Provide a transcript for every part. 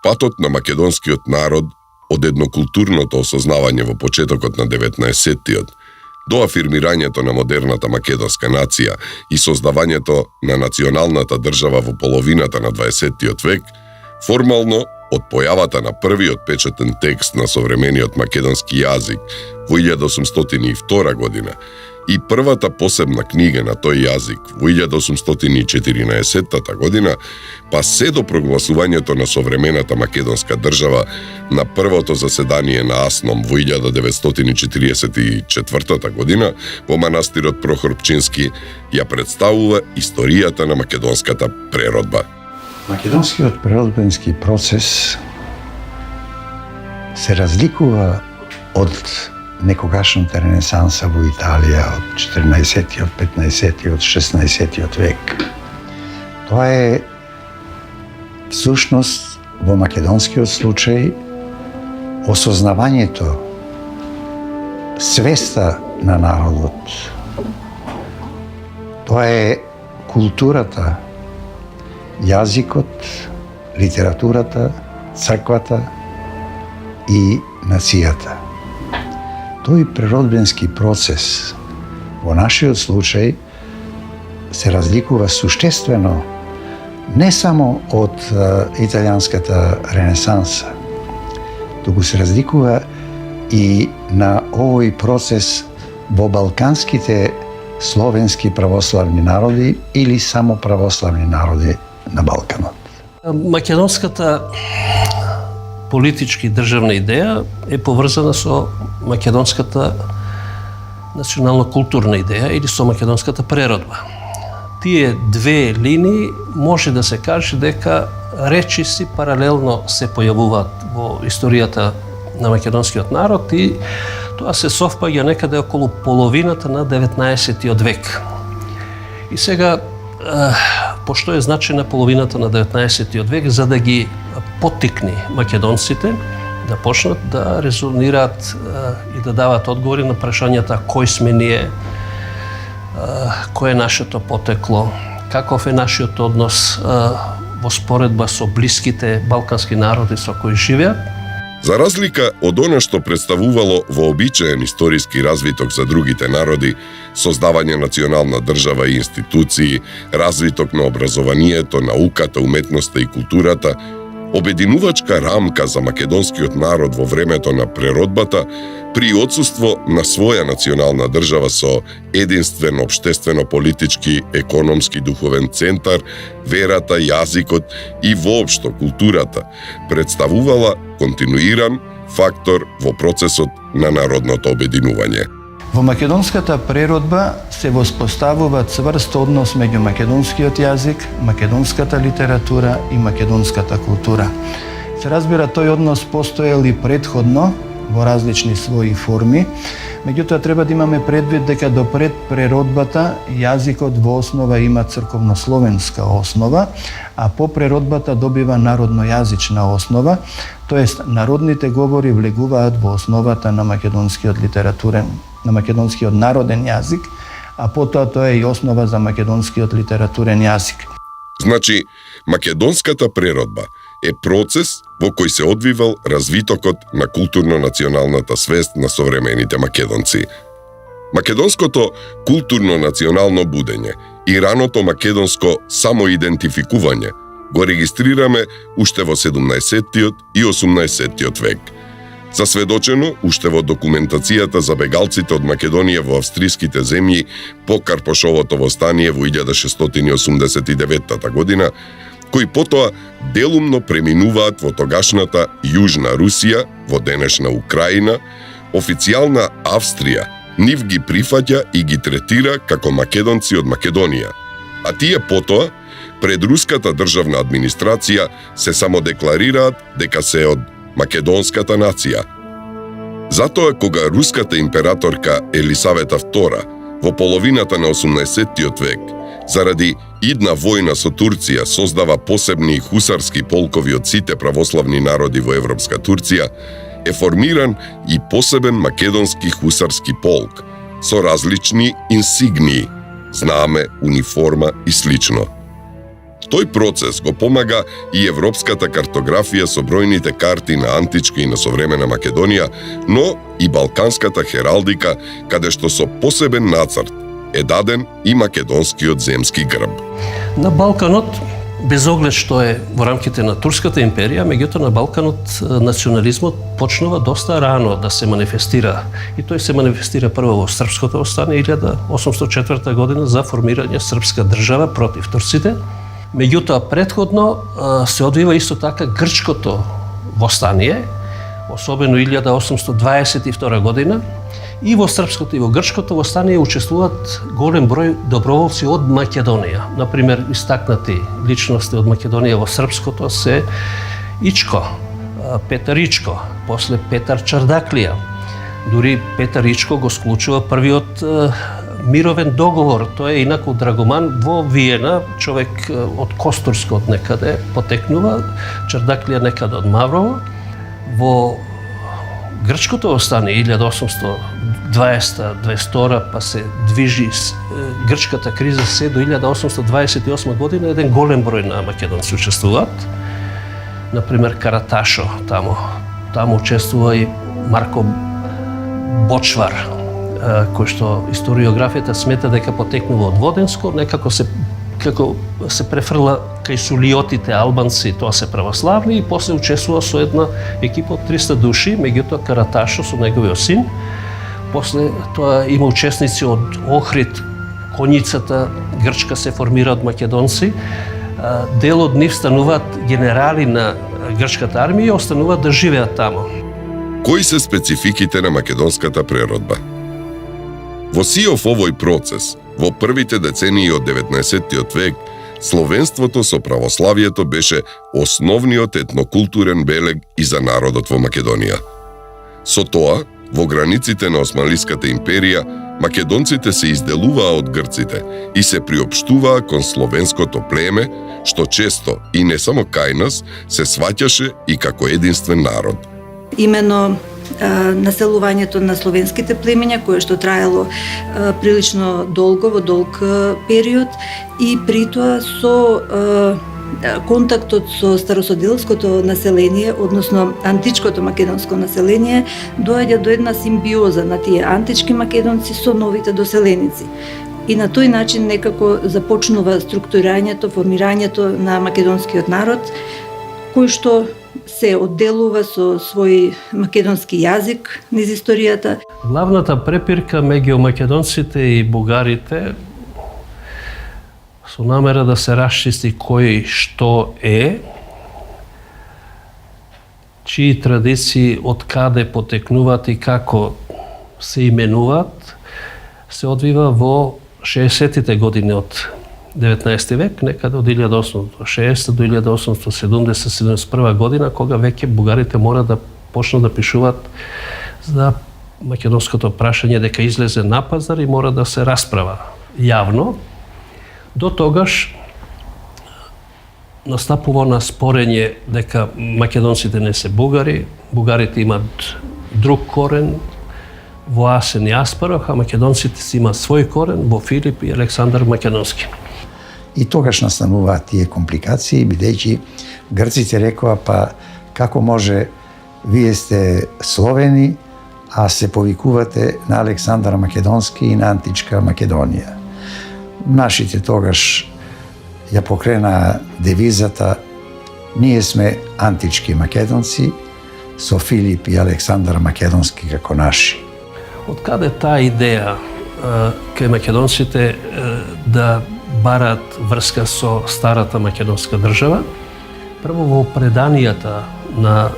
Патот на македонскиот народ од еднокултурното осознавање во почетокот на 19-тиот до афирмирањето на модерната македонска нација и создавањето на националната држава во половината на 20-тиот век, формално од појавата на првиот печатен текст на современиот македонски јазик во 1802 година и првата посебна книга на тој јазик во 1814 година, па се до прогласувањето на современата македонска држава на првото заседание на АСНОМ во 1944 година во манастирот Прохор Пчински, ја представува историјата на македонската преродба. Македонскиот преродбенски процес се разликува од некогашната ренесанса во Италија од 14-тиот, 15-тиот, 16-тиот век. Тоа е всушност во македонскиот случај осознавањето, свеста на народот. Тоа е културата, јазикот, литературата, црквата и нацијата. Тој преродбенски процес во нашиот случај се разликува суштествено не само од италијанската ренесанса, туку се разликува и на овој процес во балканските словенски православни народи или само православни народи на Балканот. Македонската политички државна идеја е поврзана со македонската национално-културна идеја или со македонската преродба. Тие две линии може да се каже дека речиси паралелно се појавуваат во историјата на македонскиот народ и тоа се совпаѓа некаде околу половината на 19-тиот век. И сега, пошто е значена половината на 19-тиот век, за да ги поттикни македонците да почнат да резонираат и да дават одговори на прашањата кој сме ние, кој е нашето потекло, каков е нашиот однос во споредба со блиските балкански народи со кои живеат. За разлика од она што представувало вообичаен историски развиток за другите народи, создавање национална држава и институции, развиток на образованието, науката, уметноста и културата, обединувачка рамка за македонскиот народ во времето на преродбата, при отсуство на своја национална држава со единствен општествено-политички, економски, духовен центар, верата, јазикот и воопшто културата, представувала континуиран фактор во процесот на народното обединување. Во македонската преродба се воспоставува цврст однос меѓу македонскиот јазик, македонската литература и македонската култура. Се разбира, тој однос постоел и претходно во различни своји форми, меѓутоа треба да имаме предвид дека до пред преродбата јазикот во основа има црковнословенска основа, а по преродбата добива народнојазична основа, тоест народните говори влегуваат во основата на македонскиот литературен, на македонскиот народен јазик, а потоа тоа е и основа за македонскиот литературен јазик. Значи, македонската преродба е процес во кој се одвивал развитокот на културно-националната свест на современите македонци. Македонското културно-национално будење и раното македонско самоидентификување го регистрираме уште во 17-тиот и 18-тиот век. Засведочено уште во документацијата за бегалците од Македонија во австриските земји по Карпошовото востание во 1689 година, кои потоа делумно преминуваат во тогашната Јужна Русија, во денешна Украина, официјална Австрија нив ги прифаќа и ги третира како македонци од Македонија, а тие потоа пред руската државна администрација се самодекларираат дека се од македонската нација. Затоа кога руската императорка Елисавета II во половината на 18-тиот век заради идна војна со Турција создава посебни хусарски полкови од сите православни народи во Европска Турција, е формиран и посебен македонски хусарски полк со различни инсигнии, знаме, униформа и слично. Тој процес го помага и европската картографија со бројните карти на античка и на современа Македонија, но и балканската хералдика, каде што со посебен нацрт е даден и македонскиот земски грб. На Балканот, без оглед што е во рамките на Турската империја, меѓутоа на Балканот национализмот почнува доста рано да се манифестира. И тој се манифестира прво во српското востание 1804 година за формирање српска држава против турците. Меѓутоа претходно се одвива исто така грчкото востание, особено 1822 година. И во српското и во грчкото востание учествуваат голем број доброволци од Македонија. Например, истакнати личности од Македонија во српското се Ичко, Петар Ичко, после Петар Чардаклија. Дури Петар Ичко го склучува првиот мировен договор. Тој е инаку драгоман во Виена, човек од Костурско од некаде потекнува, Чардаклија некаде од Маврово. Во грчкото востание 1820-22 па се движи грчката криза се до 1828 година еден голем број на македонци учествуваат. Например Караташо таму учествува и Марко Бочвар, кој што историографијата смета дека потекнува од Воденско, некако се префрла кај сулиотите албанци, тоа се православни, и после учествува со една екипа од 300 души, меѓутоа Караташо со неговиот син. После тоа има учесници од Охрид, Коњицата грчка се формира од македонци. Дел од нив стануваат генерали на грчката армија и остануваат да живеат таму. Кои се спецификите на македонската преродба? Во сиов овој процес, во првите децении од 19 век, словенството со православието беше основниот етнокултурен белег и за народот во Македонија. Со тоа, во границите на Османлиската империја, македонците се изделуваа од грците и се приопштуваа кон словенското племе, што често, и не само кај нас, се сваќаше и како единствен народ. Имено населувањето на словенските племиња, кое што траело прилично долго, во долг период, и притоа со контактот со старосоделското население, односно античкото македонско население, доаѓа до една симбиоза на тие антички македонци со новите доселеници. И на тој начин некако започнува структурирањето, формирањето на македонскиот народ, кој што се одделува со свој македонски јазик низ историјата. Главната препирка меѓу македонците и бугарите со намера да се расчисти кој што е, чии традиции од каде потекнуваат и како се именуваат, се одвива во 60-тите години од 19 век, некаде од 1860 до 1870-71 година, кога веќе бугарите мора да почнат да пишуваат за македонското прашање дека излезе на пазар и мора да се расправа јавно. До тогаш настапува на спорење дека македонците не се бугари, бугарите имаат друг корен, во Асен и Аспарах, а македонците си имаат свој корен во Филип и Александар Македонски. И тогаш настануваат тие компликации, бидејќи грците рекоа, па како може вие сте словени, а се повикувате на Александар Македонски и на античка Македонија. Нашите тогаш ја покрена девизата ние сме антички македонци со Филип и Александар Македонски како наши. Од каде таа идеја кај македонците да бараат врска со старата македонска држава? Прво во преданијата на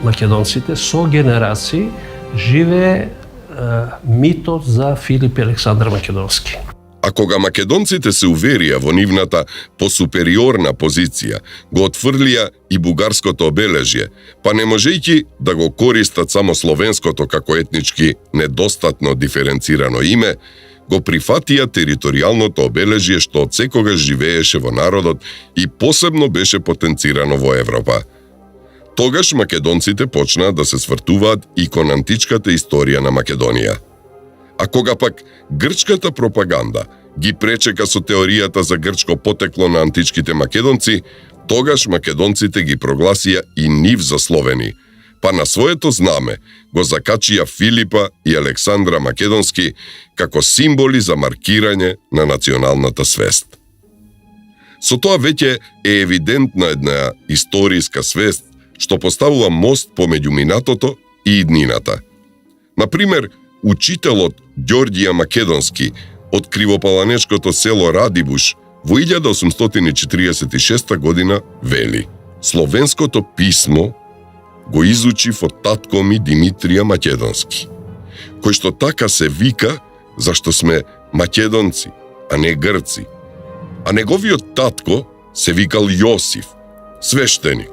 македонците со генерации живее митот за Филип и Александар Македонски. А кога македонците се уверија во нивната посупериорна позиција, го отфрлија и бугарското обележје, па не можејќи да го користат само словенското како етнички недостатно диференцирано име, го прифатија територијалното обележје што од секогаш живееше во народот и посебно беше потенцирано во Европа. Тогаш македонците почнаа да се свртуваат и кон античката историја на Македонија. А кога пак грчката пропаганда ги пречека со теоријата за грчко потекло на античките македонци, тогаш македонците ги прогласија и нив за словени, па на своето знаме го закачија Филипа и Александра Македонски како символи за маркирање на националната свест. Со тоа веќе е евидентна една историска свест што поставува мост помеѓу минатото и иднината. Например, учителот Ѓорѓија Македонски од кривопаланечкото село Радибуш во 1846 година вели: словенското писмо го изучив од татко ми Димитрија Македонски, кој што така се вика зашто сме македонци, а не грци. А неговиот татко се викал Јосиф, свештеник,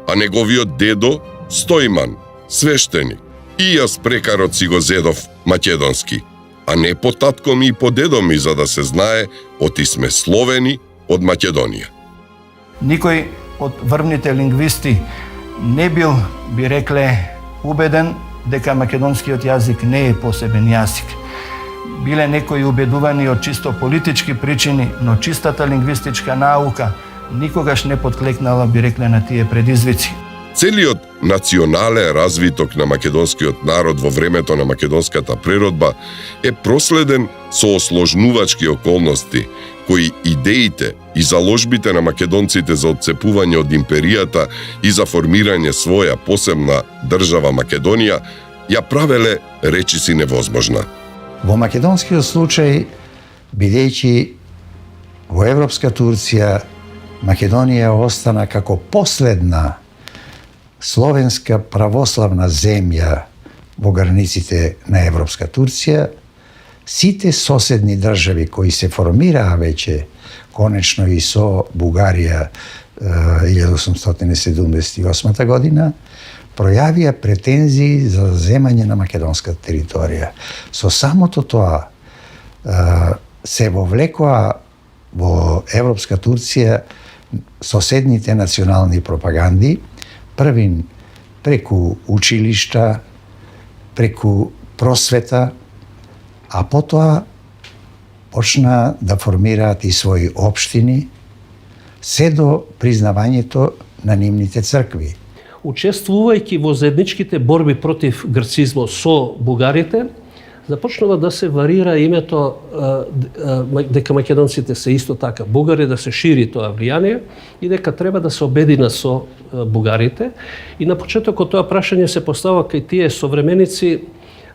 а неговиот дедо Стојман, свештеник. И јас прекарот си го зедов македонски, а не по татко ми и по дедо ми, за да се знае оти сме словени од Македонија. Никој од врвните лингвисти не бил, би рекле, убеден дека македонскиот јазик не е посебен јазик. Биле некои убедувани од чисто политички причини, но чистата лингвистичка наука никогаш не подклекнала, би рекле, на тие предизвици. Целиот национален развиток на македонскиот народ во времето на македонската преродба е проследен со осложнувачки околности, кои идеите и заложбите на македонците за отцепување од империјата и за формирање своја посебна држава Македонија ја правеле речиси невозможна. Во македонскиот случај, бидејќи во Европска Турција Македонија остана како последна словенска православна земја во границите на Европска Турција, сите соседни држави кои се формираа веќе, конечно и со Бугарија 1878 година, пројавија претензии за земање на македонската територија. Со самото тоа се вовлекоа во Европска Турција соседните национални пропаганди, првин преку училишта, преку просвета, а потоа почна да формираат и своји општини, се до признавањето на нивните цркви. Учествувајќи во заедничките борби против грцизмот со бугарите, започнува да се варира името дека македонците се исто така бугари, да се шири тоа влијание и дека треба да се обедина со бугарите. И на почетокот тоа прашање се постава кај тие современици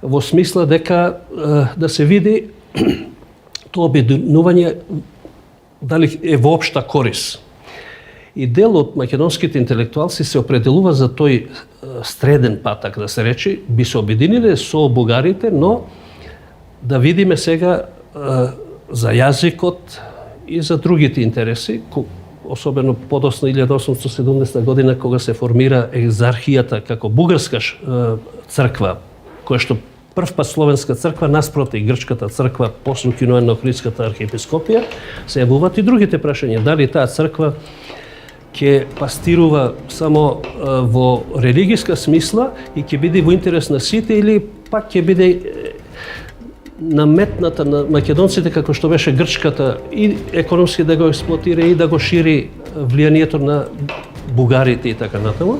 во смисла дека да се види тоа обединување дали е воопшта корис. И дел од македонските интелектуалци се определува за тој среден пат, така да се речи, би се обединиле со бугарите, но да видиме сега за јазикот и за другите интереси, особено подоцна 1870 година, кога се формира екзархијата како бугарска црква, која што прв пат словенска црква наспроти грчката црква после укинување на Охридската архиепископија, се јавуваат и другите прашања. Дали таа црква ќе пастирува само во религиска смисла и ќе биде во интерес на сите, или пак ќе биде наметната на македонците како што беше грчката и економски да го експлоатира и да го шири влијанието на бугарите и така натаму.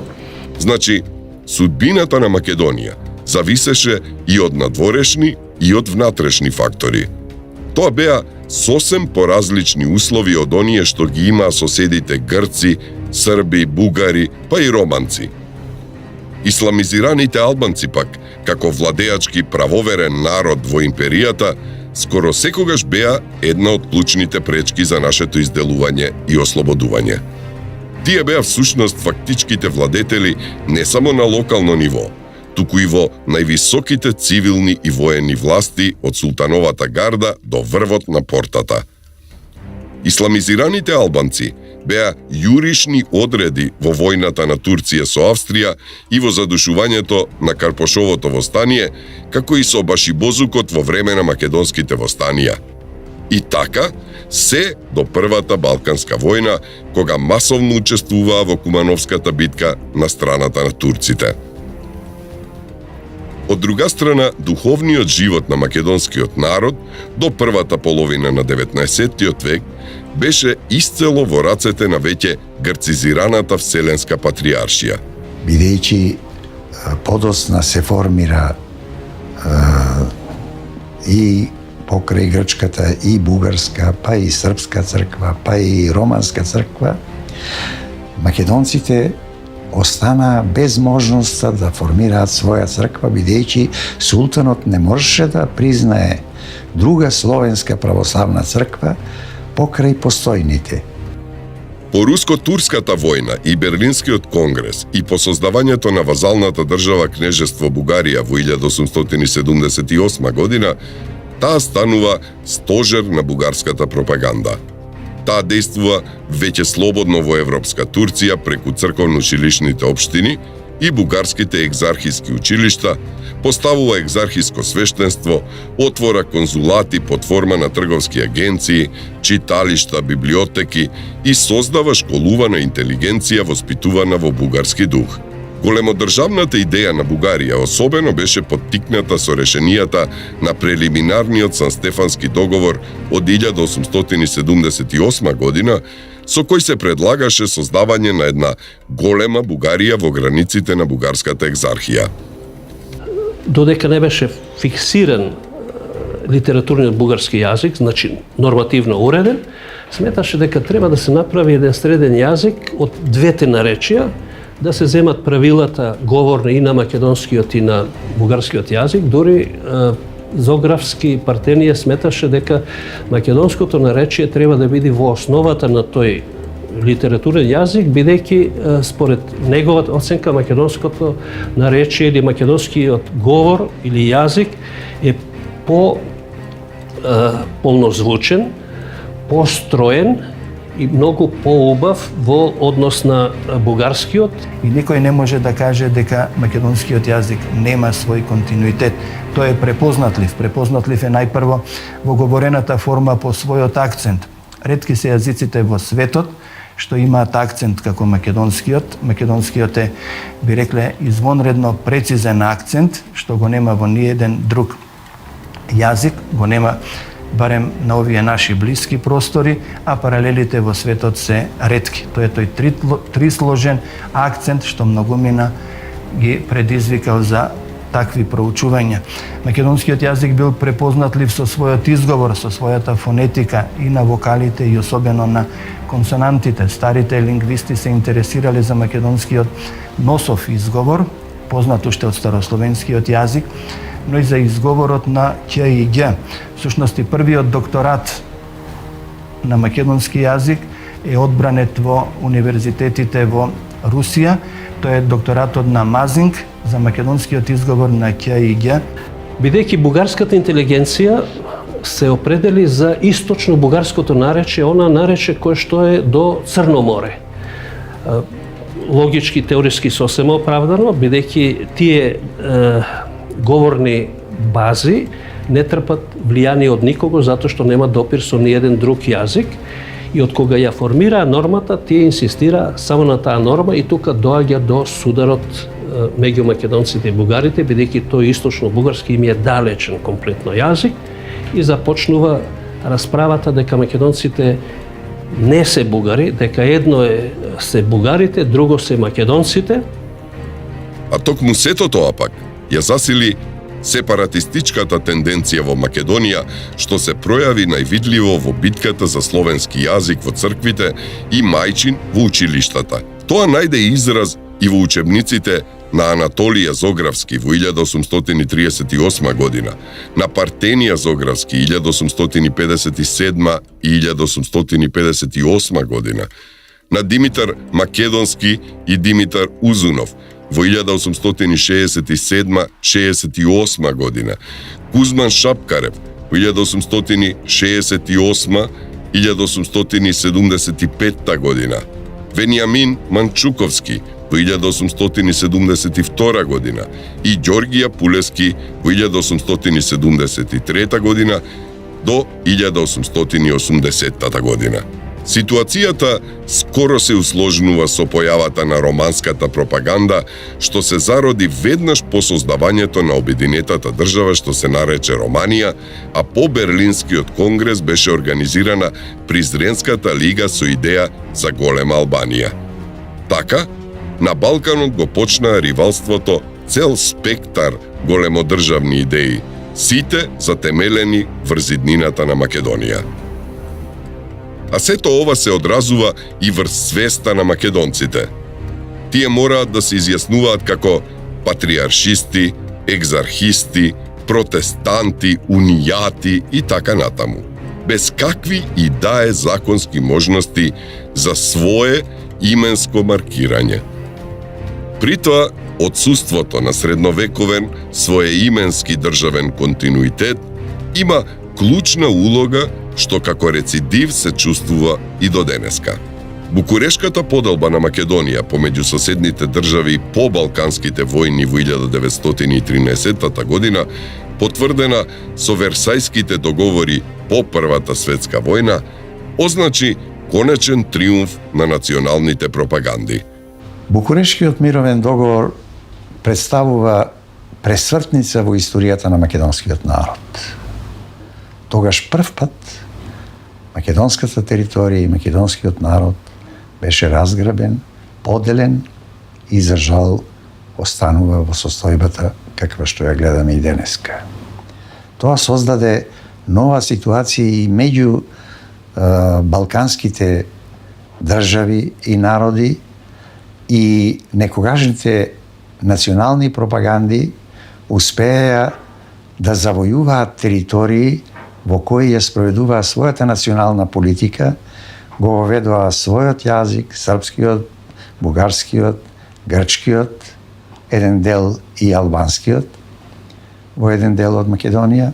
Значи, судбината на Македонија зависеше и од надворешни и од внатрешни фактори. Тоа беа сосем поразлични услови од оние што ги имаа соседите грци, срби, бугари, па и романци. Исламизираните албанци пак, како владеачки правоверен народ во империјата, скоро секогаш беа една од клучните пречки за нашето изделување и ослободување. Тие беа всушност фактичките владетели не само на локално ниво, туку и во највисоките цивилни и воени власти од султановата гарда до врвот на портата. Исламизираните албанци беа јуришни одреди во војната на Турција со Австрија и во задушувањето на Карпошовото востание, како и со башибозукот во време на македонските востанија. И така, се до Првата Балканска војна, кога масовно учествуваа во Кумановската битка на страната на турците. Од друга страна, духовниот живот на македонскиот народ до првата половина на 19 век беше исцело во рацете на веќе грцизираната Вселенска патриаршија. Бидејќи подосна се формира и покрај грчката, и бугарска, па и српска црква, па и романска црква, македонците останаа без можноста да формираат своја црква, бидејќи султанот не можеше да признае друга словенска православна црква покрај постојните. По руско-турската војна и Берлинскиот конгрес и по создавањето на вазалната држава Кнежество Бугарија во 1878 година, таа станува стожер на бугарската пропаганда. Таа действува веќе слободно во Европска Турција преку црковно-училишните општини и бугарските екзархиски училишта, поставува екзархиско свештенство, отвора конзулати под форма на трговски агенции, читалишта, библиотеки и создава школувана интелигенција воспитувана во бугарски дух. Големодржавната идеја на Бугарија особено беше поттикната со решенијата на прелиминарниот Санстефански договор од 1878 година, со кој се предлагаше создавање на една голема Бугарија во границите на бугарската екзархија. Додека не беше фиксиран литературниот бугарски јазик, значи нормативно уреден, сметаше дека треба да се направи еден среден јазик од двете наречија, да се земат правилата говорни и на македонскиот и на бугарскиот јазик. Дури Зографски Партенија сметаше дека македонското наречие треба да биде во основата на тој литературен јазик, бидејќи според неговата оценка македонското наречие или македонскиот говор или јазик е полнозвучен, построен и многу поубав во однос на бугарскиот. И никој не може да каже дека македонскиот јазик нема свој континуитет. Тој е препознатлив. Препознатлив е најпрво во говорената форма по својот акцент. Ретки се јазиците во светот што имаат акцент како македонскиот. Македонскиот е, би рекле, извонредно прецизен акцент, што го нема во ниеден друг јазик, го нема барем на овие наши блиски простори, а паралелите во светот се ретки. Тоа е тој трисложен акцент што многумина ги предизвикал за такви проучувања. Македонскиот јазик бил препознатлив со својот изговор, со својата фонетика и на вокалите и особено на консонантите. Старите лингвисти се интересирале за македонскиот носов изговор, познат уште од старословенскиот јазик, но и за изговорот на Ќ и Ѓ. Всушност и првиот докторат на македонски јазик е одбранет во универзитетите во Русија. Тоа е докторатот на Мазинг за македонскиот изговор на Ќ и Ѓ. Бидејќи бугарската интелигенција се определи за источно бугарското наречие, она наречие кое што е до Црно море. Логички, теориски сосема оправдано, бидејќи тие говорни бази не трпат влијание од никого, затоа што нема допир со ниеден друг јазик. И од кога ја формира нормата, тие инсистира само на таа норма и тука доаѓа до сударот меѓу македонците и бугарите, бидејќи тој источно бугарски им е далечен комплетно јазик и започнува расправата дека македонците не се бугари, дека едно се бугарите, друго се македонците. А токму сето тоа пак ја засили сепаратистичката тенденција во Македонија, што се пројави највидливо во битката за словенски јазик во црквите и мајчин во училиштата. Тоа најде израз и во учебниците на Анатолија Зографски во 1838 година, на Партенија Зографски 1857 и 1858 година, на Димитар Македонски и Димитар Узунов во 1867-68 година, Кузман Шапкарев во 1868-1875 година, Вениамин Манчуковски во 1872 година и Ѓоргија Пулески во 1873 година до 1880 година. Ситуацијата скоро се усложнува со појавата на романската пропаганда, што се зароди веднаш по создавањето на Обединетата држава што се нарече Романија, а по Берлинскиот конгрес беше организирана Призренската лига со идеја за голема Албанија. Така, на Балканот го почнаа ривалството цел спектар големодржавни идеи, сите затемелени врз иднината на Македонија. А сето ова се одразува и врз свеста на македонците. Тие мораат да се изјаснуваат како патриаршисти, екзархисти, протестанти, унијати и така натаму, без какви и да е законски можности за свое именско маркирање. При тоа, отсуството на средновековен своеименски државен континуитет има клучна улога што како рецидив се чувствува и до денеска. Букурешката поделба на Македонија помеѓу соседните држави по Балканските војни во 1913 година, потврдена со Версајските договори по Првата светска војна, означи конечен триумф на националните пропаганди. Букурешкиот мировен договор представува пресвртница во историјата на македонскиот народ. Тогаш прв пат македонската територија и македонскиот народ беше разграбен, поделен и за жал останува во состојбата каква што ја гледаме и денеска. Тоа создаде нова ситуација и меѓу балканските држави и народи и некогашните национални пропаганди успеа да завојуваат територии во кои ја спроведуваа својата национална политика, го воведуваа својот јазик, српскиот, бугарскиот, грчкиот, еден дел и албанскиот, во еден дел од Македонија,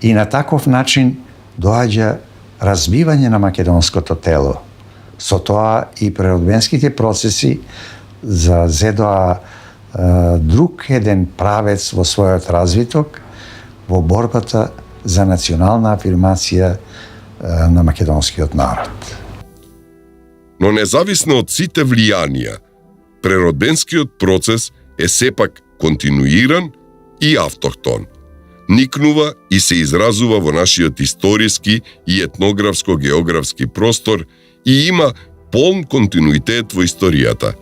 и на таков начин доаѓа разбивање на македонското тело. Со тоа и преродбенските процеси зазедоа друг еден правец во својот развиток во борбата за национална афирмација на македонскиот народ. Но независно од сите влијанија, преродбенскиот процес е сепак континуиран и автохтон. Никнува и се изразува во нашиот историски и етнографско-географски простор и има полн континуитет во историјата.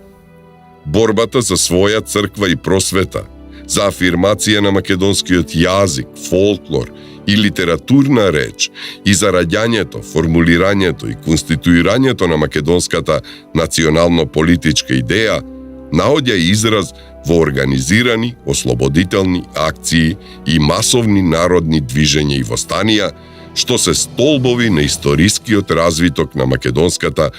Борбата за своја црква и просвета, за афирмација на македонскиот јазик, фолклор и литературна реч и за раѓањето, формулирањето и конституирањето на македонската национално-политичка идеја наоѓа израз во организирани ослободителни акции и масовни народни движења и востанија, што се столбови на историскиот развиток на македонската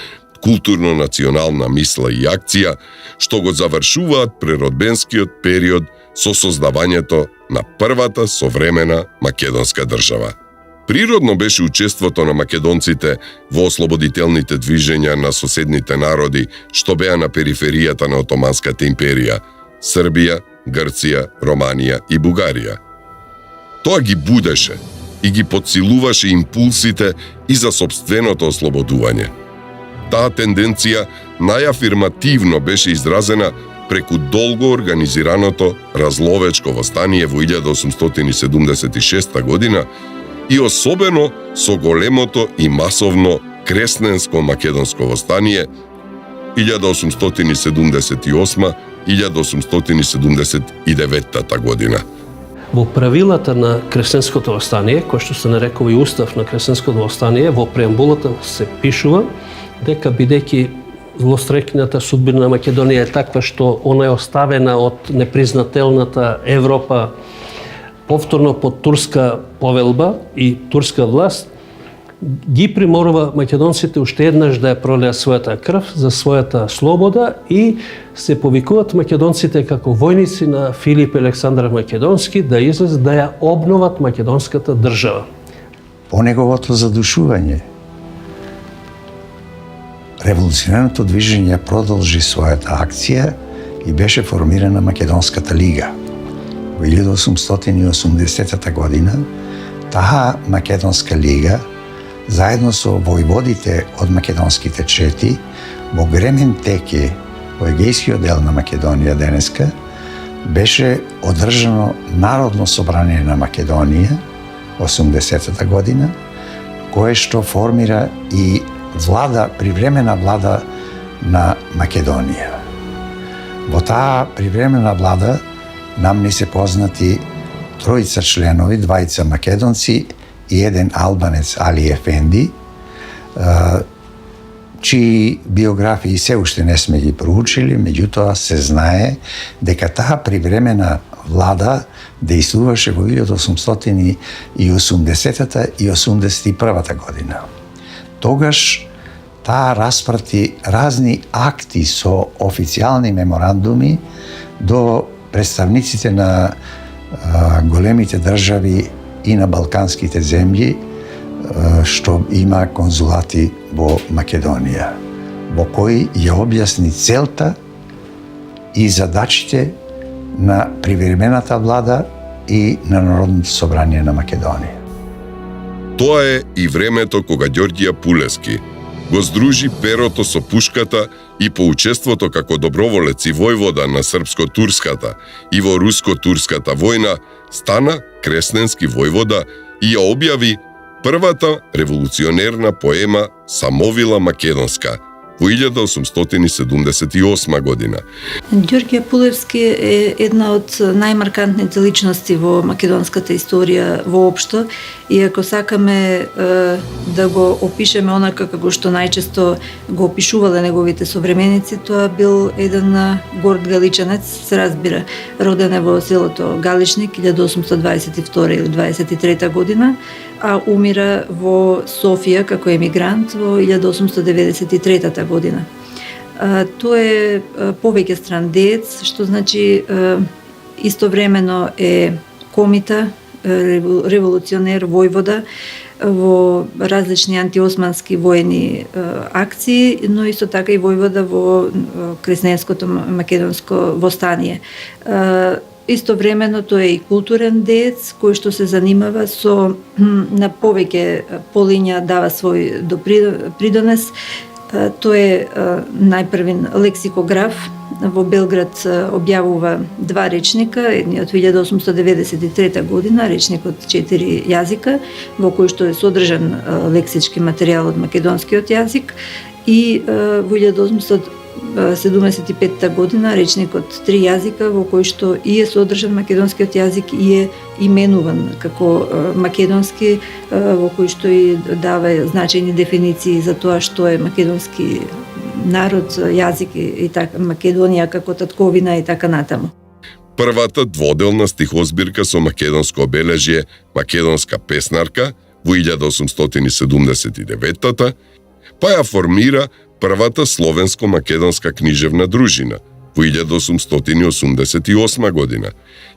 културно-национална мисла и акција, што го завршуваат преродбенскиот период со создавањето на првата современа македонска држава. Природно беше учеството на македонците во ослободителните движења на соседните народи што беа на периферијата на Отоманската империја – Србија, Грција, Романија и Бугарија. Тоа ги будеше и ги подсилуваше импулсите и за сопственото ослободување. Таа тенденција најафирмативно беше изразена преку долго организираното разловечко востание во 1876 година и особено со големото и масовно Кресненско македонско востание 1878-1879 година. Во правилата на Кресненското востание, кој што се нарекува и устав на Кресненското востание, во преамбулата се пишува дека бидејќи злострекната судбина на Македонија е таква што она е оставена од непризнателната Европа повторно под турска повелба и турска власт, ги приморува македонците уште еднаш да ја пролеат својата крв за својата слобода и се повикуваат македонците како војници на Филип Александар Македонски да излезат да ја обноват македонската држава. По неговото задушување, револуционарното движење продолжи својата акција и беше формирана Македонската лига. Во 1880 година таа Македонска лига заедно со војводите од македонските чети, во Гремен Теке, во егејскиот дел на Македонија денеска, беше одржано Народно собрание на Македонија 80-та година, кое што формира и влада, привремена влада на Македонија. Во таа привремена влада нам не се познати тројца членови, двајца македонци и еден албанец Али Ефенди, чии биографии се уште не сме ги проучили, меѓутоа се знае дека таа привремена влада действуваше во 1880-та и 81-та година. Тогаш таа распрати разни акти со официјални меморандуми до представниците на големите држави и на балканските земји, што има конзулати во Македонија, во кои ја објасни целта и задачите на привремената влада и на Народното собрание на Македонија. Тоа е и времето кога Ѓорѓија Пулески го здружи перото со пушката и по учеството како доброволец и војвода на српско-турската и во руско-турската војна стана кресненски војвода и ја објави првата револуционерна поема Самовила Македонска во 1878 година. Ѓорѓе Пулевски е една од најмаркантните личности во македонската историја воопшто, и ако сакаме да го опишеме онака како што најчесто го опишувале неговите современици, тоа бил еден горд галичанец, се разбира, роден е во селото Галичник 1822 или 23 година, а умира во Софија како емигрант во 1893 година. Тој е повеќе страндеец, што значи истовремено е комита, револуционер, војвода во различни антиосмански војни акции, но исто така и војвода во кресненското македонско востание. Истовремено тој е и културен деец кој што се занимава со на повеќе полиња, дава свој придонес. Тој е најпрвин лексикограф. Во Белград објавува два речника, едниот 1893 година, речник од 4 јазика, во кој што е содржан лексички материјал од македонскиот јазик, и во 1875 година речник од 3 јазика, во кој што и е содржан македонскиот јазик и е именуван како македонски, во кој што и дава значајни дефиниции за тоа што е македонски народ, јазик и така, Македонија како татковина и така натаму. Првата дводелна стихозбирка со македонско обележје Македонска песнарка во 1879-та, па ја формира првата словенско-македонска книжевна дружина во 1888 година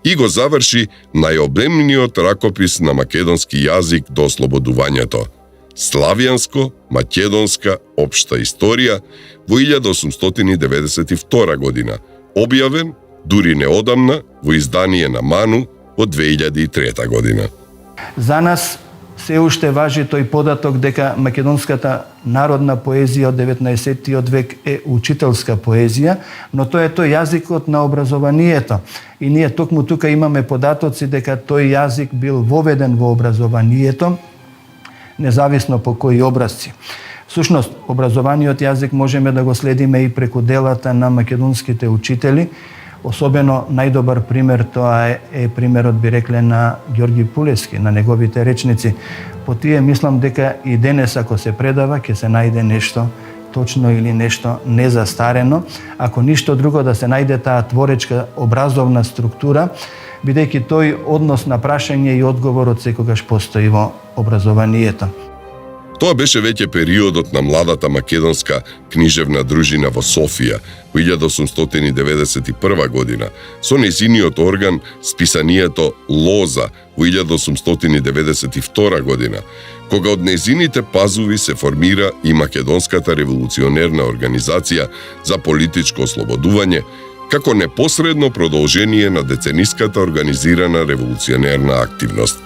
и го заврши најобемниот ракопис на македонски јазик до ослободувањето Славјанско-македонска општа историја во 1892 година, објавен дури неодамна во издание на Ману во 2003 година. За нас се уште важи тој податок дека македонската народна поезија од 19 век е учителска поезија, но тоа е тој јазикот на образованието. И ние токму тука имаме податоци дека тој јазик бил воведен во образованието, независно по кои образци. Всушност, образованиот јазик можеме да го следиме и преку делата на македонските учители. Особено најдобар пример тоа е примерот, би рекле, на Ѓорѓи Пулески, на неговите речници. По тие мислам дека и денес ако се предава ќе се најде нешто точно или нешто незастарено, ако ништо друго да се најде таа творечка образовна структура, бидејќи тој однос на прашање и одговорот секогаш постои во образованието. Тоа беше веќе периодот на младата македонска книжевна дружина во Софија во 1891 година, со нејзиниот орган списанието Лоза во 1892 година, кога од нејзините пазуви се формира и Македонската револуционерна организација за политичко ослободување, како непосредно продолжение на децениската организирана револуционерна активност.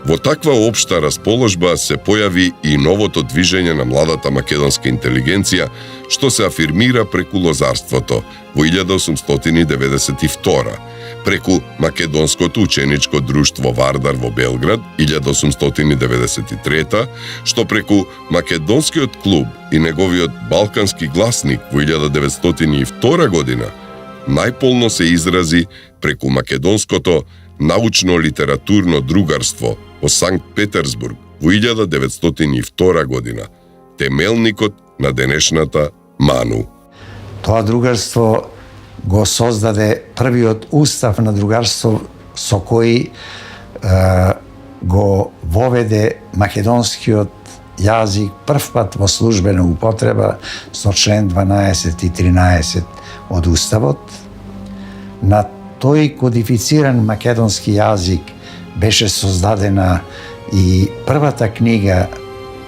Во таква општа расположба се појави и новото движење на младата македонска интелигенција, што се афирмира преку лозарството во 1892, преку Македонското ученичко друштво Вардар во Белград 1893, што преку Македонскиот клуб и неговиот Балкански гласник во 1902 година, најполно се изрази преку Македонското научно-литературно другарство во Санкт Петерсбург во 1902 година, темелникот на денешната МАНУ. Тоа другарство го создаде првиот устав на другарство со кој го воведе македонскиот јазик прв пат во службена употреба со член 12 и 13 од уставот. На тој кодифициран македонски јазик беше создадена и првата книга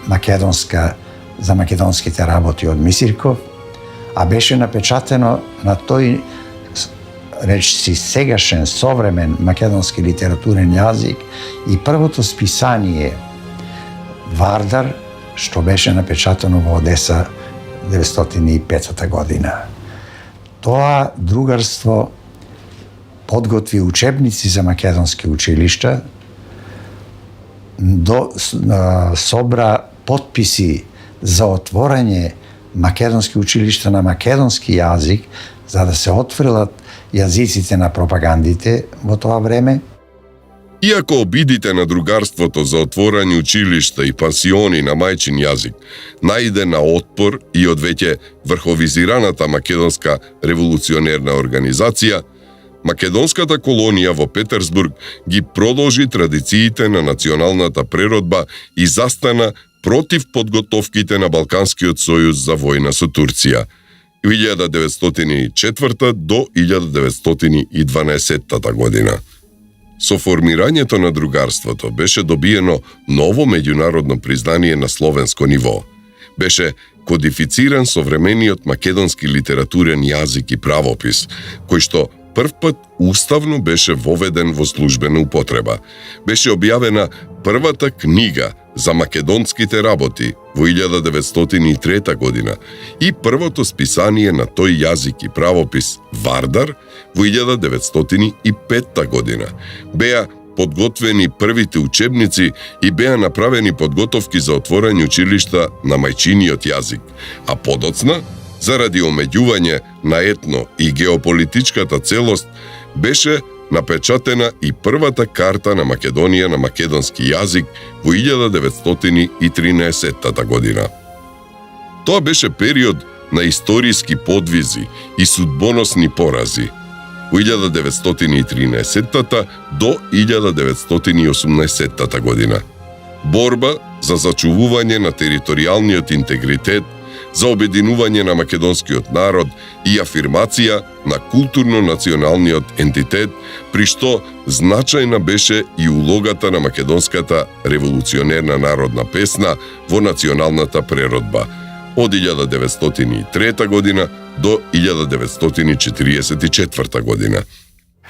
македонска за македонските работи од Мисирков, а беше напечатено на тој речиси сегашен современ македонски литературен јазик и првото списание Вардар, што беше напечатано во Одеса 1905 година. Тоа другарство подготви учебници за македонски училишта, собра потписи за отворање македонски училишта на македонски јазик, за да се отфрлат јазиците на пропагандите во тоа време. Иако обидите на другарството за отворање училишта и пансиони на мајчин јазик најде на отпор и од веќе врховизираната македонска револуционерна организација, македонската колонија во Петерсбург ги продолжи традициите на националната преродба и застана против подготовките на Балканскиот сојуз за војна со Турција 1904 до 1912 година. Со формирањето на другарството беше добиено ново меѓународно признание на словенско ниво. Беше кодифициран современиот македонски литературен јазик и правопис, кој што прв пат уставно беше воведен во службена употреба. Беше објавена првата книга за македонските работи во 1903 година и првото списание на тој јазик и правопис Вардар во 1905 година. Беа подготвени првите учебници и беа направени подготовки за отворање училишта на мајчиниот јазик, а подоцна, заради омеѓување на етно и геополитичката целост, беше напечатена и првата карта на Македонија на македонски јазик во 1913 година. Тоа беше период на историски подвизи и судбоносни порази во 1913 до 1918 година. Борба за зачувување на територијалниот интегритет, за обединување на македонскиот народ и афирмација на културно-националниот ентитет, при што значајна беше и улогата на македонската револуционерна народна песна во националната преродба од 1903 година до 1944 година.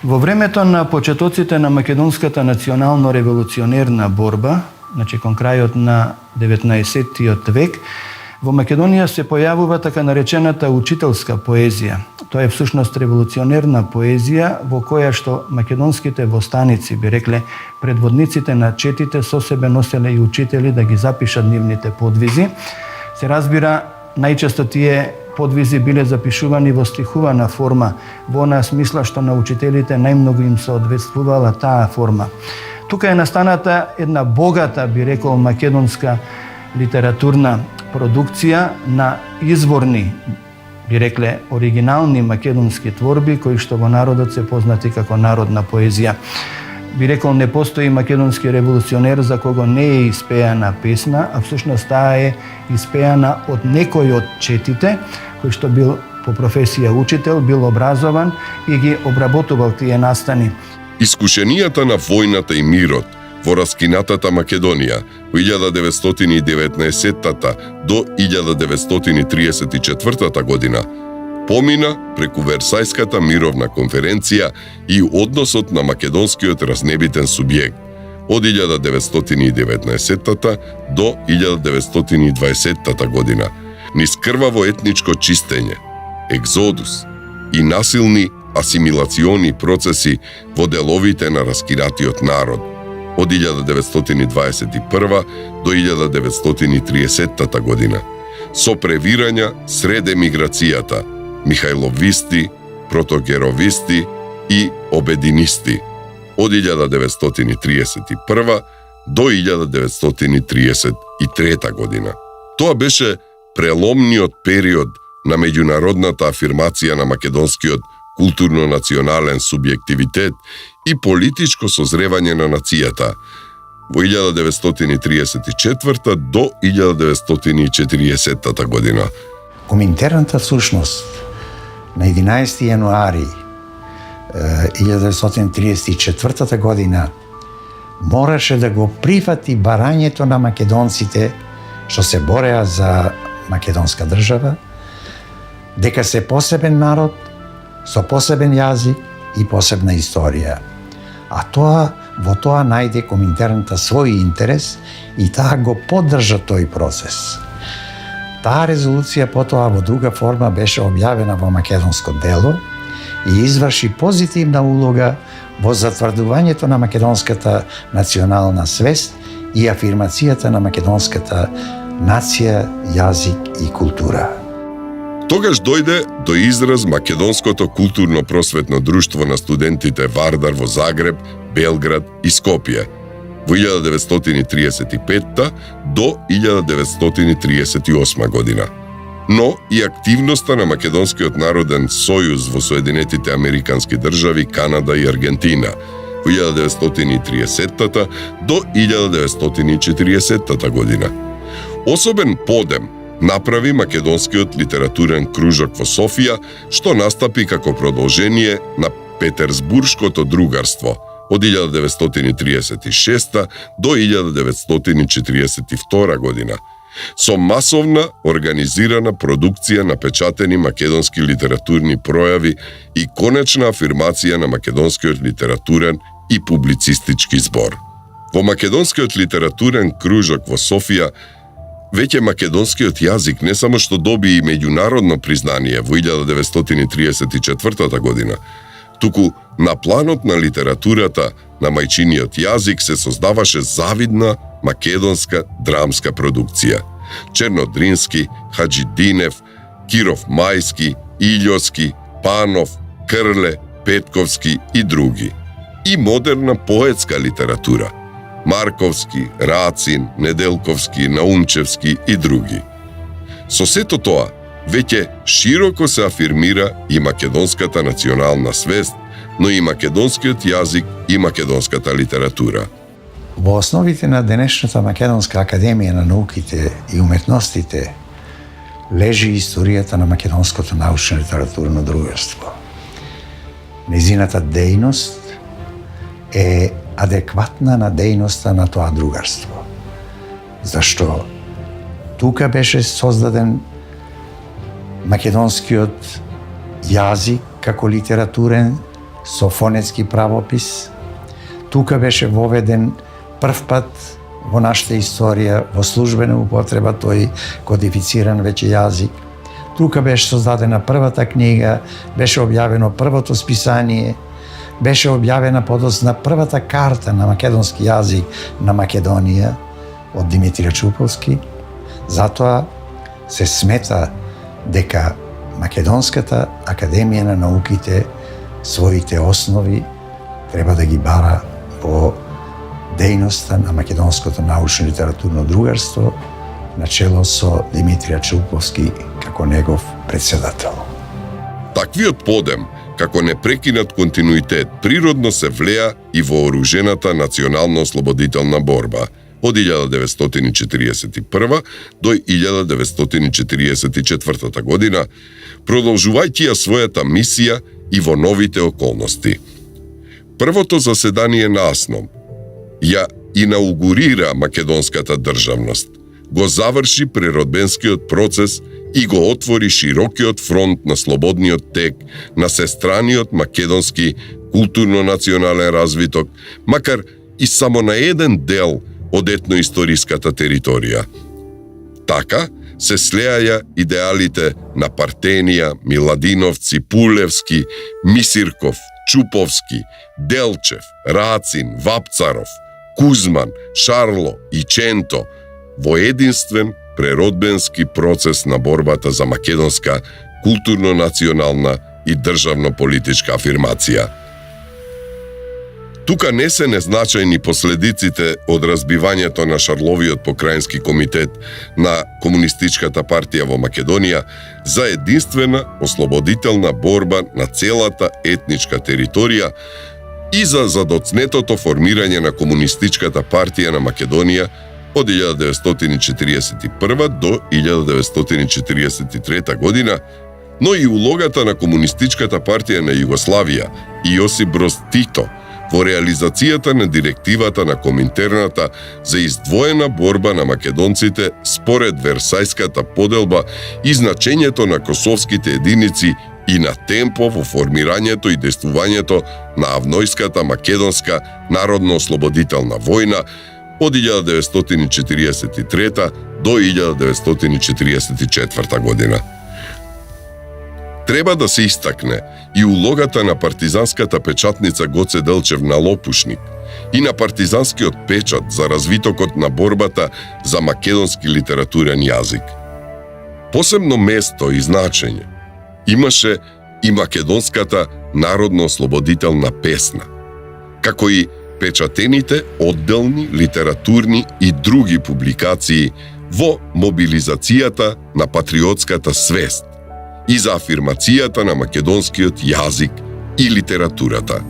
Во времето на почетоците на македонската национално-револуционерна борба, значи кон крајот на 19-тиот век, во Македонија се појавува така наречената учителска поезија. Тоа е всушност револуционерна поезија во која што македонските востаници, би рекле, предводниците на четите со себе носеле и учители да ги запишат нивните подвизи. Се разбира, најчесто тие подвизи биле запишувани во стихувана форма, во онаа смисла што на учителите најмногу им се одветствувала таа форма. Тука е настаната една богата, би рекол, македонска литературна продукција на изворни, би рекле, оригинални македонски творби, кои што во народот се познати како народна поезија. Би рекол, не постои македонски револуционер за кого не е испеана песна, а всушност таа е испеана од некој од четите, кој што бил по професија учител, бил образован и ги обработувал тие настани. Искушенијата на војната и мирот во раскинатата Македонија во 1919 до 1934 година помина преку Версајската мировна конференција и односот на македонскиот разнебитен субјект, од 1919 до 1920 година, низ крваво етничко чистење, екзодус и насилни асимилациони процеси во деловите на раскиратиот народ од 1921 до 1930 година, со превирања сред емиграцијата, михајловисти, протогеровисти и обединисти од 1931 до 1933 година. Тоа беше преломниот период на меѓународната афирмација на македонскиот културно-национален субјективитет и политичко созревање на нацијата во 1934 до 1940 година. Коминтерната сушност на 11 јануари 1934 година мораше да го прифати барањето на македонците што се бореа за македонска држава, дека се посебен народ со посебен јазик и посебна историја. А во тоа најде Коминтерната свој интерес и таа го поддржа тој процес. Таа резолуција потоа во друга форма беше објавена во македонско дело и изврши позитивна улога во затврдувањето на македонската национална свест и афирмацијата на македонската нација, јазик и култура. Тогаш дојде до израз Македонското културно-просветно друштво на студентите Вардар во Загреб, Белград и Скопје во 1935 до 1938 година. Но и активноста на Македонскиот народен сојуз во Соединетите Американски држави, Канада и Аргентина во 1930 до 1940 година. Особен подем направи Македонскиот литературен кружок во Софија, што настапи како продолжение на Петерсбуршкото другарство од 1936 до 1942 година, со масовна организирана продукција на печатени македонски литературни пројави и конечна афирмација на македонскиот литературен и публицистички збор. Во Македонскиот литературен кружок во Софија веќе македонскиот јазик не само што доби и меѓународно признание во 1934 година, туку на планот на литературата на мајчиниот јазик се создаваше завидна македонска драмска продукција. Чернодрински, Хаджидинев, Киров Мајски, Илјоски, Панов, Крле, Петковски и други. И модерна поетска литература. Марковски, Рацин, Неделковски, Наумчевски и други. Со сето тоа, веќе широко се афирмира и македонската национална свест, но и македонскиот јазик и македонската литература. Во основите на денешната Македонска академија на науките и уметностите лежи историјата на Македонското научно литературно друштво. Незината дејност е адекватна на дејноста на тоа другарство. Зашто тука беше создаден македонскиот јазик како литературен со фонетски правопис. Тука беше воведен прв пат во нашата историја во службена употреба тој кодифициран веќе јазик. Тука беше создадена првата книга, беше објавено првото списание, беше објавена подоцна првата карта на македонски јазик на Македонија од Димитрија Чуповски. Затоа се смета дека Македонската академија на науките своите основи треба да ги бара во дејноста на Македонското научно литературно другарство начело со Димитрија Чуповски како негов председател. Таквиот подем, како непрекинат континуитет, природно се влеа и во оружената национално-ослободителна борба од 1941 до 1944 година, продолжувајќи ја својата мисија и во новите околности. Првото заседание на АСНОМ ја инаугурира македонската државност, го заврши преродбенскиот процес и го отвори широкиот фронт на слободниот тек на сестраниот македонски културно-национален развиток, макар и само на еден дел од етноисториската територија. Така се слеаја идеалите на Партенија, Миладиновци, Пулевски, Мисирков, Чуповски, Делчев, Рацин, Вапцаров, Кузман, Шарло и Ченто во единствен преродбенски процес на борбата за македонска културно-национална и државно-политичка афирмација. Тука не се незначајни последиците од разбивањето на Шарловиот покрајнски комитет на Комунистичката партија во Македонија за единствена ослободителна борба на целата етничка територија и за задоцнетото формирање на Комунистичката партија на Македонија од 1941 до 1943 година, но и улогата на Комунистичката партија на Југославија и Јосип Броз Тито во реализацијата на директивата на Коминтерната за издвоена борба на македонците според Версајската поделба и значењето на косовските единици и на темпо во формирањето и действувањето на Авнојската македонска народно-ослободителна војна од 1943 до 1944 година. Треба да се истакне и улогата на партизанската печатница Гоце Делчев на Лопушник и на партизанскиот печат за развитокот на борбата за македонски литературен јазик. Посебно место и значење имаше и македонската народно-ослободителна песна, како и печатените одделни литературни и други публикации во мобилизацијата на патриотската свест и за афирмацијата на македонскиот јазик и литературата.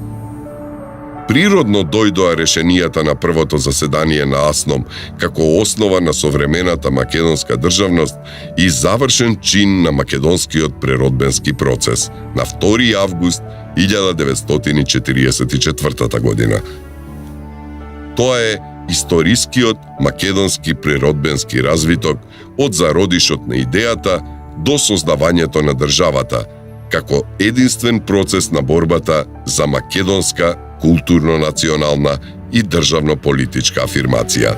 Природно дојдоа решенијата на првото заседание на АСНОМ како основа на современата македонска државност и завршен чин на македонскиот преродбенски процес на 2 август 1944 година. Тоа е историскиот македонски преродбенски развиток од зародишот на идејата до создавањето на државата, како единствен процес на борбата за македонска културно-национална и државно-политичка афирмација.